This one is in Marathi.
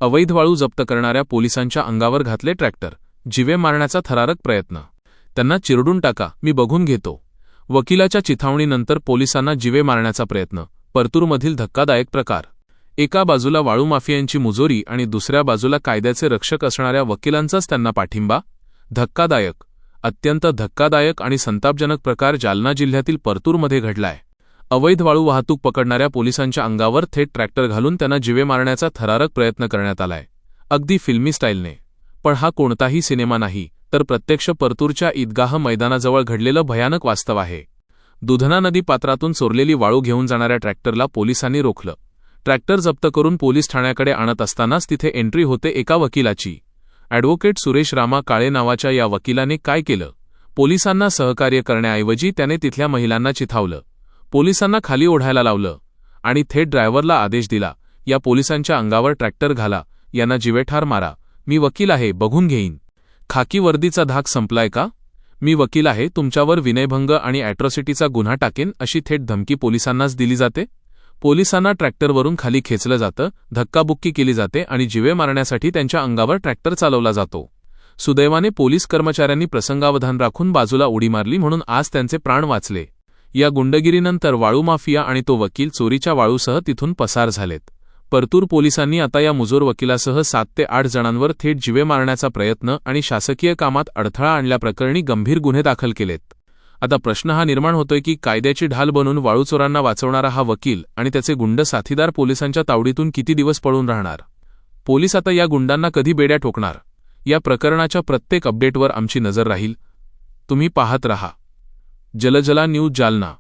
अवैध वाळू जप्त करणाऱ्या पोलिसांच्या अंगावर घातले ट्रॅक्टर, जीवे मारण्याचा थरारक प्रयत्न. त्यांना चिरडून टाका, मी बघून घेतो. वकिलाच्या चिथावणीनंतर पोलिसांना जीवे मारण्याचा प्रयत्न. परतूरमधील धक्कादायक प्रकार. एका बाजूला वाळू माफियांची मुजोरी आणि दुसऱ्या बाजूला कायद्याचे रक्षक असणाऱ्या वकिलांचाच त्यांना पाठिंबा. धक्कादायक, अत्यंत धक्कादायक आणि संतापजनक प्रकार जालना जिल्ह्यातील परतूरमध्ये घडलाय. अवैध वाळू वाहतूक पकडणाऱ्या पोलिसांच्या अंगावर थेट ट्रॅक्टर घालून त्यांना जीवे मारण्याचा थरारक प्रयत्न करण्यात आलाय, अगदी फिल्मी स्टाईलने. पण हा कोणताही सिनेमा नाही, तर प्रत्यक्ष परतूरच्या ईदगाह मैदानाजवळ घडलेलं भयानक वास्तव आहे. दुधना नदी पात्रातून चोरलेली वाळू घेऊन जाणाऱ्या ट्रॅक्टरला पोलिसांनी रोखलं. ट्रॅक्टर जप्त करून पोलीस ठाण्याकडे आणत असतानाच तिथे एंट्री होते एका वकिलाची. ॲडव्होकेट सुरेश रामा काळे नावाच्या या वकिलाने काय केलं? पोलिसांना सहकार्य करण्याऐवजी त्याने तिथल्या महिलांना चिथावलं, पोलिसांना खाली ओढायला लावलं आणि थेट ड्रायव्हरला आदेश दिला, या पोलिसांच्या अंगावर ट्रॅक्टर घाला, यांना जीवेठार मारा. मी वकील आहे, बघून घेईन. खाकी वर्दीचा धाक संपलाय का? मी वकील आहे, तुमच्यावर विनयभंग आणि ॲट्रॉसिटीचा गुन्हा टाकेन, अशी थेट धमकी पोलिसांनाच दिली जाते. पोलिसांना ट्रॅक्टरवरून खाली खेचलं जातं, धक्काबुक्की केली जाते आणि जीवे मारण्यासाठी त्यांच्या अंगावर ट्रॅक्टर चालवला जातो. सुदैवाने पोलीस कर्मचाऱ्यांनी प्रसंगावधान राखून बाजूला उडी मारली, म्हणून आज त्यांचे प्राण वाचले. या गुंडगिरीनंतर वाळू माफिया आणि तो वकील चोरीच्या वाळूसह तिथून पसार झालेत. परतूर पोलिसांनी आता या मुजोर वकिलासह 7 ते 8 जणांवर थेट जीवे मारण्याचा प्रयत्न आणि शासकीय कामात अडथळा आणल्याप्रकरणी गंभीर गुन्हे दाखल केलेत. आता प्रश्न हा निर्माण होतोय की कायद्याची ढाल बनून वाळू चोरांना वाचवणारा हा वकील आणि त्याचे गुंड साथीदार पोलिसांच्या तावडीतून किती दिवस पळून राहणार? पोलीस आता या गुंडांना कधी बेड्या ठोकणार? या प्रकरणाच्या प्रत्येक अपडेटवर आमची नजर राहील. तुम्ही पाहत रहा जलजला न्यूज जालना.